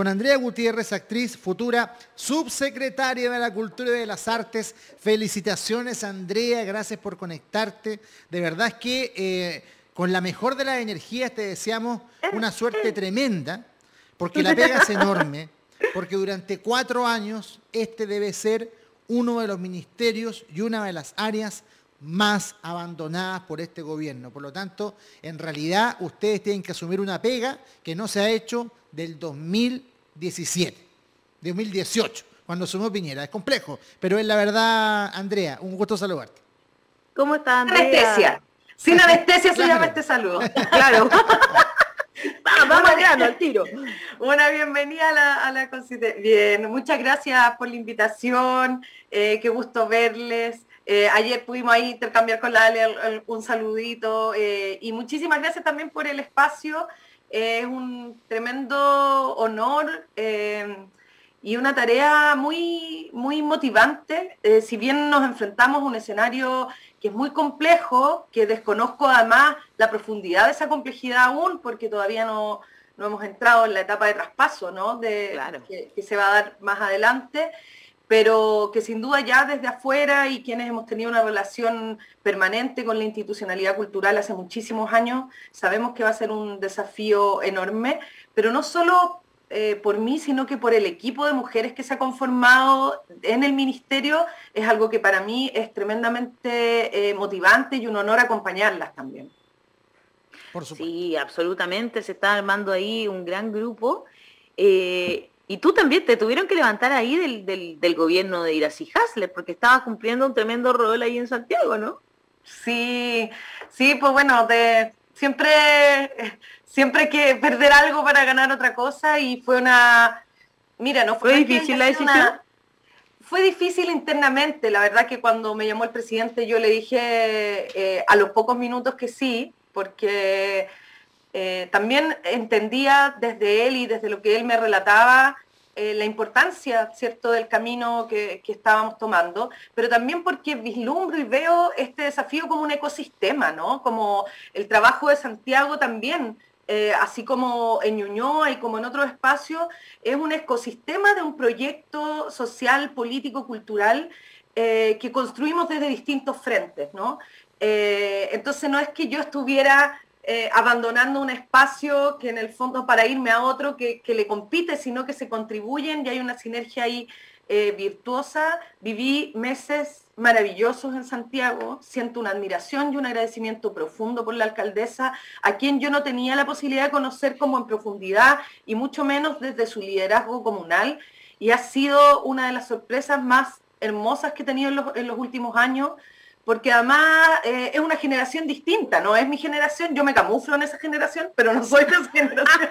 con Andrea Gutiérrez, actriz, futura subsecretaria de la Cultura y de las Artes. Felicitaciones, Andrea, gracias por conectarte. De verdad es que con la mejor de las energías te deseamos una suerte tremenda, porque la pega es enorme, porque durante 4 años este debe ser uno de los ministerios y una de las áreas más abandonadas por este gobierno. Por lo tanto, en realidad, ustedes tienen que asumir una pega que no se ha hecho del 2017, 2018, cuando asumió Piñera. Es complejo, pero es la verdad, Andrea. Un gusto saludarte. ¿Cómo está, Andrea? Anestesia. Sin anestesia se llama este saludo. Claro. Vamos al grano, al tiro. Una bienvenida a la Bien, muchas gracias por la invitación. Qué gusto verles. Ayer pudimos ahí intercambiar con la Ale un saludito y muchísimas gracias también por el espacio. Es un tremendo honor y una tarea muy, muy motivante. Si bien nos enfrentamos a un escenario que es muy complejo, que desconozco además la profundidad de esa complejidad aún, porque todavía no hemos entrado en la etapa de traspaso, ¿no? Claro. que se va a dar más adelante, pero que sin duda ya desde afuera y quienes hemos tenido una relación permanente con la institucionalidad cultural hace muchísimos años, sabemos que va a ser un desafío enorme, pero no solo por mí, sino que por el equipo de mujeres que se ha conformado en el ministerio, es algo que para mí es tremendamente motivante y un honor acompañarlas también. Por supuesto. Sí, absolutamente, se está armando ahí un gran grupo. Y tú también te tuvieron que levantar ahí del gobierno de Iracy Hasler, porque estabas cumpliendo un tremendo rol ahí en Santiago, ¿no? Sí, pues bueno, siempre hay que perder algo para ganar otra cosa y fue una... Mira, no ¿Fue difícil la decisión? Fue difícil internamente, la verdad que cuando me llamó el presidente yo le dije a los pocos minutos que sí, porque también entendía desde él y desde lo que él me relataba la importancia, ¿cierto?, del camino que estábamos tomando, pero también porque vislumbro y veo este desafío como un ecosistema, ¿no? Como el trabajo de Santiago también, así como en Ñuñoa y como en otros espacios, es un ecosistema de un proyecto social, político, cultural que construimos desde distintos frentes, ¿no? Entonces no es que yo estuviera abandonando un espacio que en el fondo para irme a otro que le compite, sino que se contribuyen y hay una sinergia ahí virtuosa. Viví meses maravillosos en Santiago, siento una admiración y un agradecimiento profundo por la alcaldesa, a quien yo no tenía la posibilidad de conocer como en profundidad y mucho menos desde su liderazgo comunal, y ha sido una de las sorpresas más hermosas que he tenido en los últimos años, porque además es una generación distinta, no es mi generación, yo me camuflo en esa generación, pero no soy de esa generación.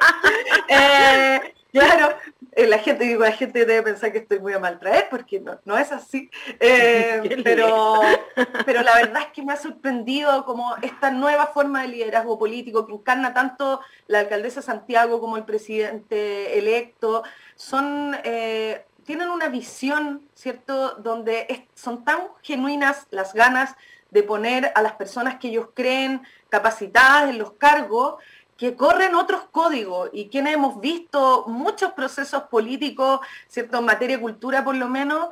Claro, la gente debe pensar que estoy muy a maltraer, porque no es así. Pero la verdad es que me ha sorprendido como esta nueva forma de liderazgo político que encarna tanto la alcaldesa Santiago como el presidente electo, tienen una visión, ¿cierto?, donde son tan genuinas las ganas de poner a las personas que ellos creen capacitadas en los cargos, que corren otros códigos, y quienes hemos visto muchos procesos políticos, ¿cierto?, en materia de cultura por lo menos,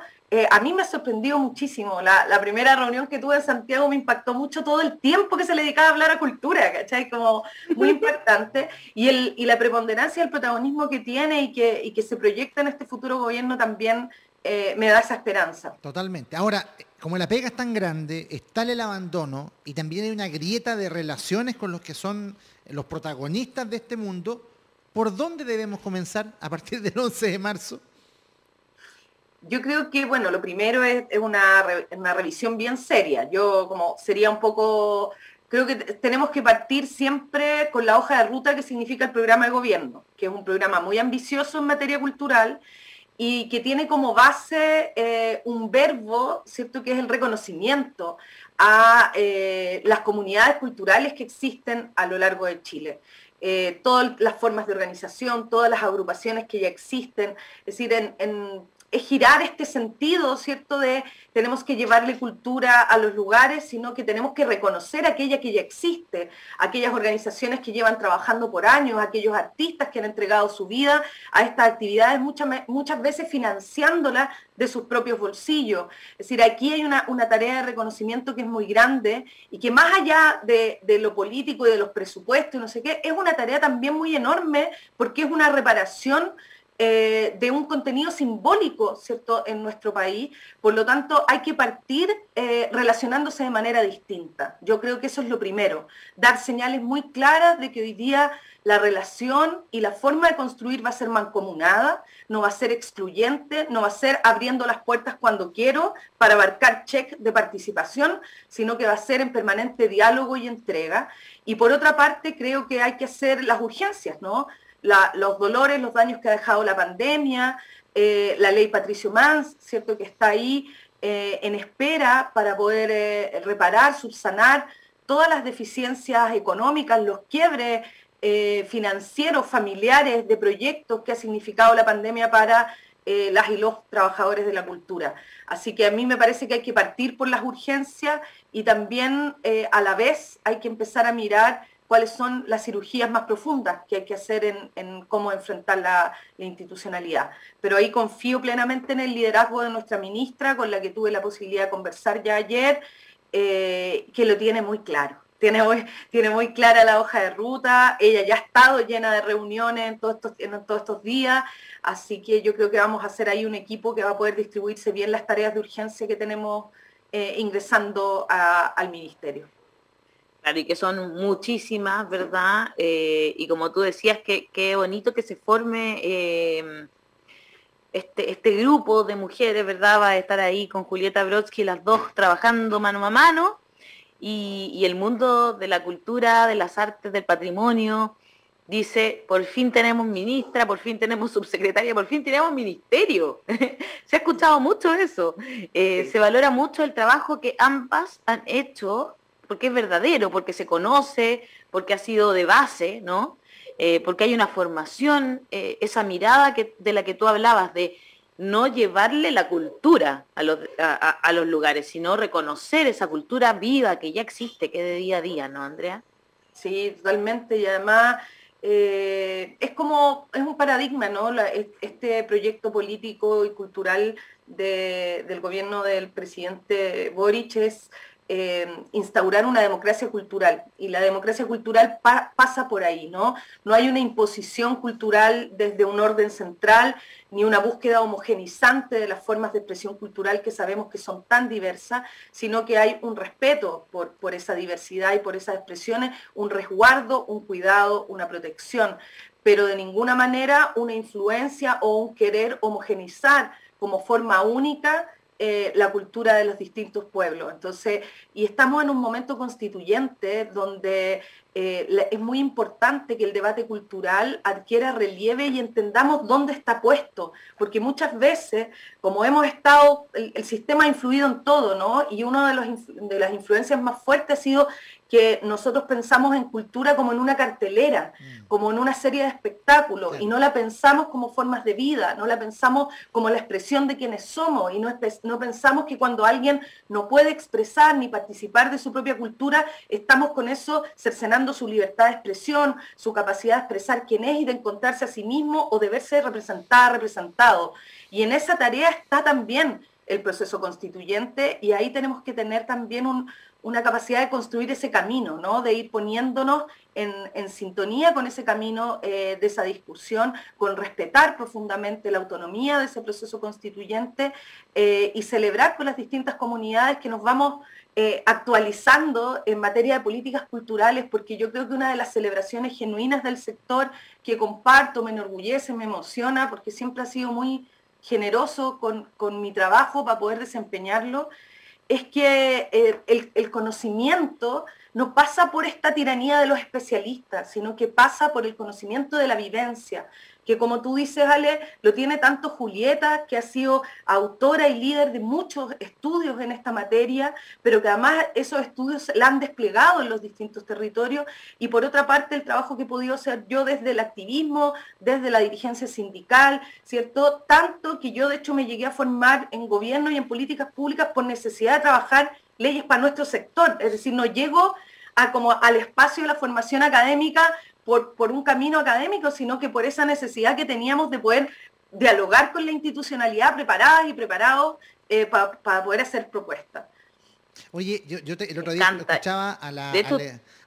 a mí me ha sorprendido muchísimo. La primera reunión que tuve en Santiago me impactó mucho todo el tiempo que se le dedicaba a hablar a cultura, ¿cachai? Como muy impactante. Y la preponderancia, el protagonismo que tiene y que se proyecta en este futuro gobierno también me da esa esperanza. Totalmente. Ahora, como la pega es tan grande, está el abandono y también hay una grieta de relaciones con los que son los protagonistas de este mundo. ¿Por dónde debemos comenzar a partir del 11 de marzo? Yo creo que, bueno, lo primero es una revisión bien seria. Creo que tenemos que partir siempre con la hoja de ruta que significa el programa de gobierno, que es un programa muy ambicioso en materia cultural y que tiene como base un verbo, ¿cierto?, que es el reconocimiento a las comunidades culturales que existen a lo largo de Chile. Todas las formas de organización, todas las agrupaciones que ya existen, es decir, es girar este sentido, ¿cierto?, de tenemos que llevarle cultura a los lugares, sino que tenemos que reconocer aquella que ya existe, aquellas organizaciones que llevan trabajando por años, aquellos artistas que han entregado su vida a estas actividades, muchas veces financiándolas de sus propios bolsillos. Es decir, aquí hay una tarea de reconocimiento que es muy grande y que más allá de lo político y de los presupuestos y no sé qué, es una tarea también muy enorme porque es una reparación de un contenido simbólico, ¿cierto?, en nuestro país. Por lo tanto, hay que partir relacionándose de manera distinta. Yo creo que eso es lo primero, dar señales muy claras de que hoy día la relación y la forma de construir va a ser mancomunada, no va a ser excluyente, no va a ser abriendo las puertas cuando quiero para abarcar check de participación, sino que va a ser en permanente diálogo y entrega. Y por otra parte, creo que hay que hacer las urgencias, ¿no? Los dolores, los daños que ha dejado la pandemia, la ley Patricio Mans, ¿cierto?, que está ahí en espera para poder reparar, subsanar todas las deficiencias económicas, los quiebres financieros, familiares, de proyectos que ha significado la pandemia para las y los trabajadores de la cultura. Así que a mí me parece que hay que partir por las urgencias y también a la vez hay que empezar a mirar cuáles son las cirugías más profundas que hay que hacer en cómo enfrentar la institucionalidad. Pero ahí confío plenamente en el liderazgo de nuestra ministra, con la que tuve la posibilidad de conversar ya ayer, que lo tiene muy claro. Tiene muy clara la hoja de ruta, ella ya ha estado llena de reuniones en todos estos días, así que yo creo que vamos a hacer ahí un equipo que va a poder distribuirse bien las tareas de urgencia que tenemos ingresando al ministerio. Claro, y que son muchísimas, ¿verdad? Y como tú decías, qué bonito que se forme este grupo de mujeres, ¿verdad? Va a estar ahí con Julieta Brodsky, las dos trabajando mano a mano, y el mundo de la cultura, de las artes, del patrimonio, dice, por fin tenemos ministra, por fin tenemos subsecretaria, por fin tenemos ministerio. Se ha escuchado mucho eso. Sí. Se valora mucho el trabajo que ambas han hecho, porque es verdadero, porque se conoce, porque ha sido de base, ¿no? Porque hay una formación, esa mirada de la que tú hablabas, de no llevarle la cultura a los lugares, sino reconocer esa cultura viva que ya existe, que es de día a día, ¿no, Andrea? Sí, totalmente, y además es un paradigma, ¿no? Este proyecto político y cultural del gobierno del presidente Boric es instaurar una democracia cultural, y la democracia cultural pasa por ahí, ¿no? No hay una imposición cultural desde un orden central, ni una búsqueda homogenizante de las formas de expresión cultural que sabemos que son tan diversas, sino que hay un respeto por esa diversidad y por esas expresiones, un resguardo, un cuidado, una protección, pero de ninguna manera una influencia o un querer homogenizar como forma única la cultura de los distintos pueblos. Entonces, y estamos en un momento constituyente donde es muy importante que el debate cultural adquiera relieve y entendamos dónde está puesto, porque muchas veces, como hemos estado, el sistema ha influido en todo, ¿no? Y una de las influencias más fuertes ha sido que nosotros pensamos en cultura como en una cartelera, como en una serie de espectáculos, y no la pensamos como formas de vida, no la pensamos como la expresión de quienes somos, y no pensamos que cuando alguien no puede expresar ni participar de su propia cultura, estamos con eso cercenando su libertad de expresión, su capacidad de expresar quién es y de encontrarse a sí mismo o de verse representada, representado. Y en esa tarea está también el proceso constituyente, y ahí tenemos que tener también una capacidad de construir ese camino, ¿no? De ir poniéndonos en sintonía con ese camino de esa discusión, con respetar profundamente la autonomía de ese proceso constituyente y celebrar con las distintas comunidades que nos vamos actualizando en materia de políticas culturales, porque yo creo que una de las celebraciones genuinas del sector que comparto, me enorgullece, me emociona, porque siempre ha sido muy generoso con mi trabajo para poder desempeñarlo, es que el conocimiento no pasa por esta tiranía de los especialistas, sino que pasa por el conocimiento de la vivencia. que como tú dices, Ale, lo tiene tanto Julieta, que ha sido autora y líder de muchos estudios en esta materia, pero que además esos estudios la han desplegado en los distintos territorios, y por otra parte el trabajo que he podido hacer yo desde el activismo, desde la dirigencia sindical, ¿cierto? Tanto que yo de hecho me llegué a formar en gobierno y en políticas públicas por necesidad de trabajar leyes para nuestro sector, es decir, no llego como al espacio de la formación académica por un camino académico, sino que por esa necesidad que teníamos de poder dialogar con la institucionalidad preparadas y preparados para poder hacer propuestas. Oye, el otro día escuchaba a la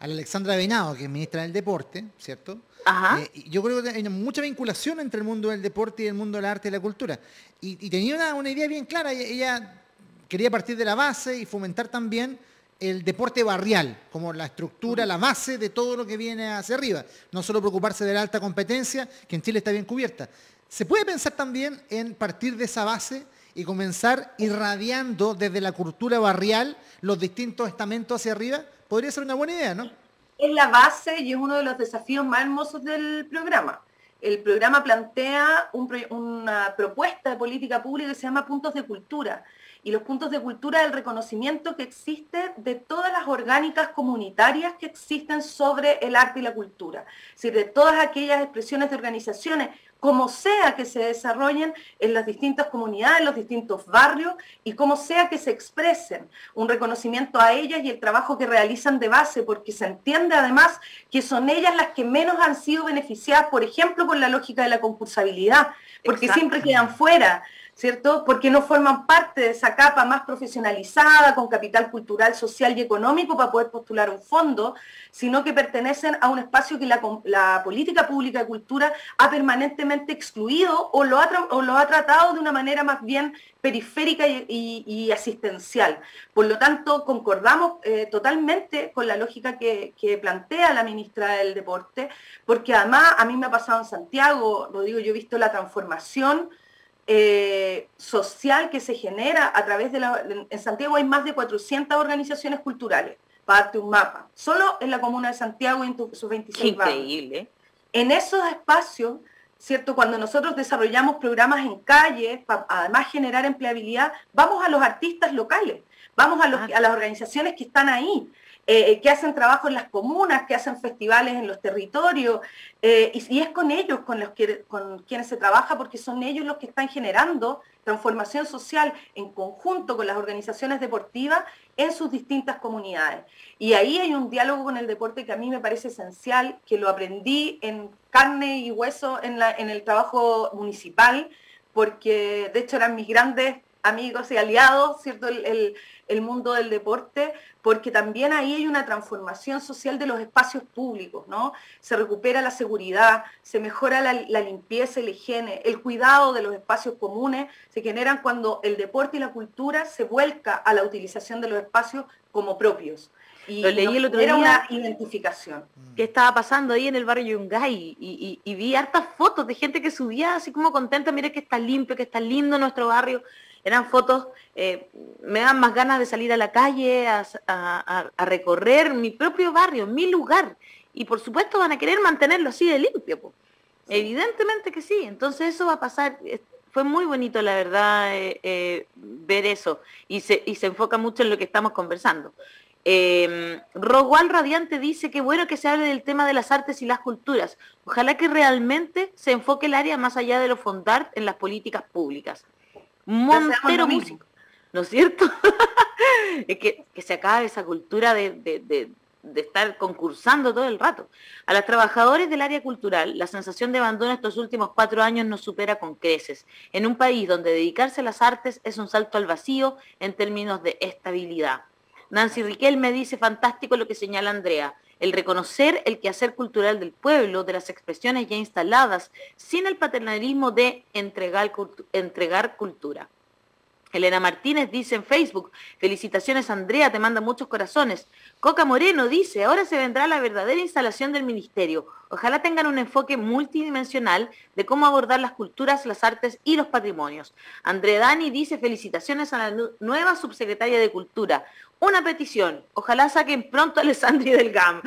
Alexandra Venado, que es ministra del Deporte, ¿cierto? Ajá. Yo creo que hay mucha vinculación entre el mundo del deporte y el mundo del arte y la cultura. Y tenía una idea bien clara. Ella quería partir de la base y fomentar también el deporte barrial, como la estructura, la base de todo lo que viene hacia arriba. No solo preocuparse de la alta competencia, que en Chile está bien cubierta. ¿Se puede pensar también en partir de esa base y comenzar irradiando desde la cultura barrial los distintos estamentos hacia arriba? Podría ser una buena idea, ¿no? Es la base y es uno de los desafíos más hermosos del programa. El programa plantea una propuesta de política pública que se llama Puntos de Cultura. Y los puntos de cultura es el reconocimiento que existe de todas las orgánicas comunitarias que existen sobre el arte y la cultura. Es decir, de todas aquellas expresiones de organizaciones, como sea que se desarrollen en las distintas comunidades, en los distintos barrios, y como sea que se expresen. Un reconocimiento a ellas y el trabajo que realizan de base, porque se entiende además que son ellas las que menos han sido beneficiadas, por ejemplo, por la lógica de la concursabilidad, porque siempre quedan fuera, ¿cierto? Porque no forman parte de esa capa más profesionalizada, con capital cultural, social y económico para poder postular un fondo, sino que pertenecen a un espacio que la política pública de cultura ha permanentemente excluido o lo ha tratado de una manera más bien periférica y asistencial. Por lo tanto, concordamos totalmente con la lógica que plantea la ministra del Deporte, porque además a mí me ha pasado en Santiago, Rodrigo, yo he visto la transformación social que se genera a través en Santiago hay más de 400 organizaciones culturales, para darte un mapa, solo en la comuna de Santiago y en sus 26 barrios. Increíble. En esos espacios, ¿cierto? Cuando nosotros desarrollamos programas en calle, para además generar empleabilidad, vamos a los artistas locales, vamos a las organizaciones que están ahí, que hacen trabajo en las comunas, que hacen festivales en los territorios, y es con ellos con quienes se trabaja, porque son ellos los que están generando transformación social en conjunto con las organizaciones deportivas en sus distintas comunidades. Y ahí hay un diálogo con el deporte que a mí me parece esencial, que lo aprendí en carne y hueso en el trabajo municipal, porque de hecho eran mis grandes amigos y aliados, ¿cierto? El mundo del deporte, porque también ahí hay una transformación social de los espacios públicos, ¿no? Se recupera la seguridad, se mejora la limpieza y la higiene, el cuidado de los espacios comunes se generan cuando el deporte y la cultura se vuelca a la utilización de los espacios como propios. Y lo leí el otro día, una identificación. ¿Qué estaba pasando ahí en el barrio Yungay? Y vi hartas fotos de gente que subía así como contenta, mire que está limpio, que está lindo nuestro barrio. Eran fotos, me dan más ganas de salir a la calle, a recorrer mi propio barrio, mi lugar. Y por supuesto van a querer mantenerlo así de limpio, po. Sí. Evidentemente que sí. Entonces eso va a pasar. Fue muy bonito, la verdad, ver eso. Y se enfoca mucho en lo que estamos conversando. Rogual Radiante dice que bueno que se hable del tema de las artes y las culturas. Ojalá que realmente se enfoque el área más allá de lo fondar en las políticas públicas. Montero Músico, ¿no es cierto? Es que se acabe esa cultura de estar concursando todo el rato. A los trabajadores del área cultural, la sensación de abandono estos últimos 4 años nos supera con creces. En un país donde dedicarse a las artes es un salto al vacío en términos de estabilidad. Nancy Riquelme dice, fantástico lo que señala Andrea, el reconocer el quehacer cultural del pueblo, de las expresiones ya instaladas, sin el paternalismo de entregar cultura. Elena Martínez dice en Facebook, felicitaciones Andrea, te manda muchos corazones. Coca Moreno dice, ahora se vendrá la verdadera instalación del ministerio. Ojalá tengan un enfoque multidimensional de cómo abordar las culturas, las artes y los patrimonios. Andrea Dani dice, felicitaciones a la nueva subsecretaria de Cultura. Una petición, ojalá saquen pronto a Alessandri del GAM.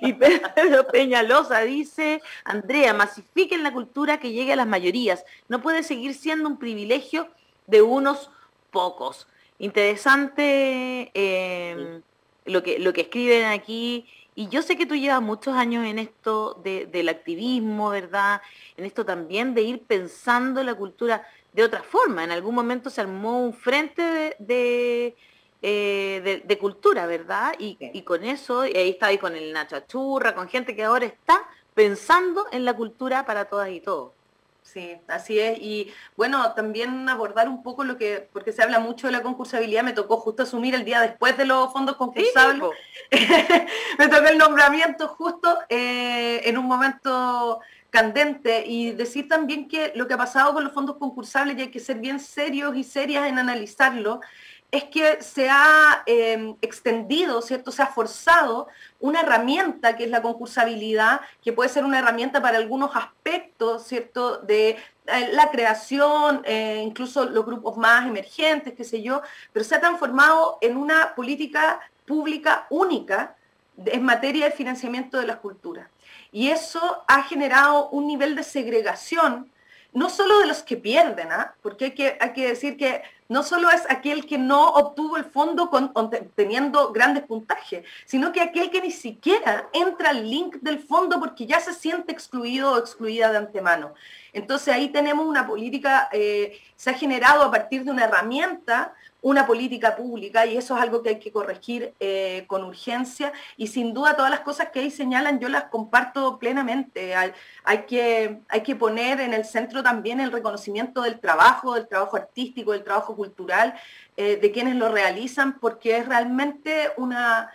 Y Pedro Peñalosa dice, Andrea, masifiquen la cultura que llegue a las mayorías. No puede seguir siendo un privilegio de unos pocos. Interesante lo que escriben aquí, y yo sé que tú llevas muchos años en esto del activismo, ¿verdad? En esto también de ir pensando la cultura de otra forma. En algún momento se armó un frente de cultura, ¿verdad? Y con eso, y ahí está ahí con el Nacho Achurra, con gente que ahora está pensando en la cultura para todas y todos. Sí, así es. Y bueno, también abordar un poco porque se habla mucho de la concursabilidad, me tocó justo asumir el día después de los fondos concursables. Sí, me tocó el nombramiento justo en un momento candente, y decir también que lo que ha pasado con los fondos concursables, y hay que ser bien serios y serias en analizarlo, es que se ha extendido, ¿cierto? Se ha forzado una herramienta que es la concursabilidad, que puede ser una herramienta para algunos aspectos, ¿cierto? De la creación, incluso los grupos más emergentes, qué sé yo, pero se ha transformado en una política pública única en materia de financiamiento de las culturas. Y eso ha generado un nivel de segregación, no solo de los que pierden, porque hay que decir que no solo es aquel que no obtuvo el fondo teniendo grandes puntajes, sino que aquel que ni siquiera entra al link del fondo porque ya se siente excluido o excluida de antemano. Entonces ahí tenemos una política, se ha generado a partir de una herramienta, una política pública, y eso es algo que hay que corregir con urgencia, y sin duda todas las cosas que ahí señalan yo las comparto plenamente. Hay que poner en el centro también el reconocimiento del trabajo artístico, del trabajo cultural, de quienes lo realizan, porque es realmente una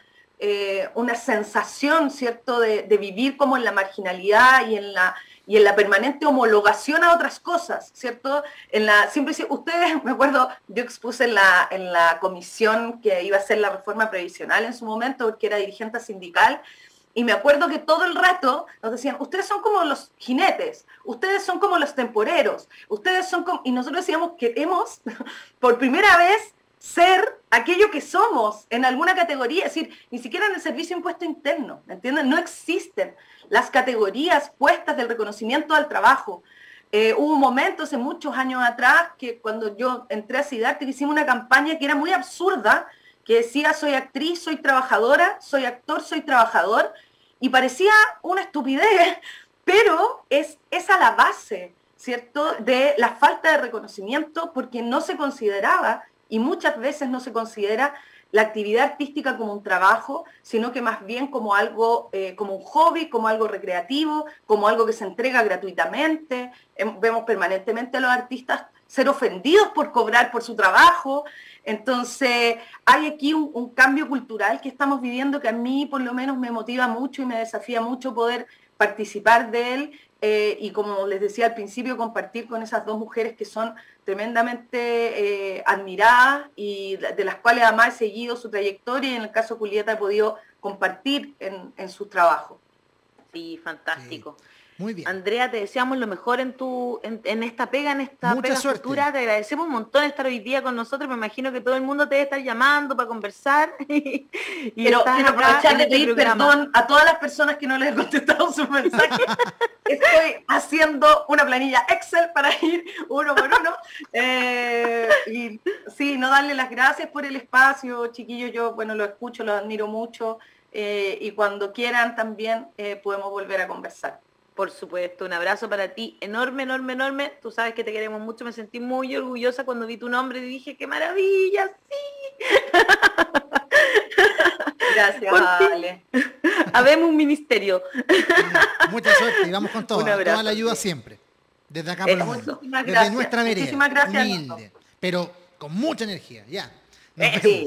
sensación, ¿cierto?, de vivir como en la marginalidad y en la permanente homologación a otras cosas, ¿cierto? Ustedes, me acuerdo, yo expuse en la comisión que iba a hacer la reforma previsional en su momento, porque era dirigente sindical, y me acuerdo que todo el rato nos decían, ustedes son como los jinetes, ustedes son como los temporeros, ustedes son como... Y nosotros decíamos, queremos por primera vez ser aquello que somos en alguna categoría, es decir, ni siquiera en el servicio de impuesto interno, ¿me entienden? No existen las categorías puestas del reconocimiento al trabajo. Hubo un momento hace muchos años atrás que cuando yo entré a Siddhartha hicimos una campaña que era muy absurda, que decía soy actriz, soy trabajadora, soy actor, soy trabajador, y parecía una estupidez, pero es a la base, ¿cierto?, de la falta de reconocimiento, porque no se consideraba, y muchas veces no se considera la actividad artística como un trabajo, sino que más bien como algo, como un hobby, como algo recreativo, como algo que se entrega gratuitamente. Vemos permanentemente a los artistas ser ofendidos por cobrar por su trabajo. Entonces, hay aquí un cambio cultural que estamos viviendo que a mí por lo menos me motiva mucho y me desafía mucho poder participar de él, y como les decía al principio, compartir con esas dos mujeres que son tremendamente admiradas y de las cuales además he seguido su trayectoria, y en el caso de Julieta he podido compartir en sus trabajos. Sí, fantástico. Sí. Muy bien. Andrea, te deseamos lo mejor en esta pega, Mucha pega suerte. futura. Te agradecemos un montón estar hoy día con nosotros. Me imagino que todo el mundo te debe estar llamando para conversar. Quiero aprovechar de pedir perdón a todas las personas que no les he contestado sus mensajes. Estoy haciendo una planilla Excel para ir uno por uno. Y sí, no darle las gracias por el espacio, chiquillos. Yo, bueno, lo escucho, lo admiro mucho. Y cuando quieran también podemos volver a conversar. Por supuesto, un abrazo para ti, enorme, enorme, enorme. Tú sabes que te queremos mucho, me sentí muy orgullosa cuando vi tu nombre y dije, ¡qué maravilla! ¡Sí! Gracias, Ale. Habemos un ministerio. Mucha suerte y vamos con todo. Un abrazo, toda la ayuda siempre. Desde acá por el mundo. Desde nuestra vereda. Muchísimas gracias. Humilde, pero con mucha energía. Ya. Sí.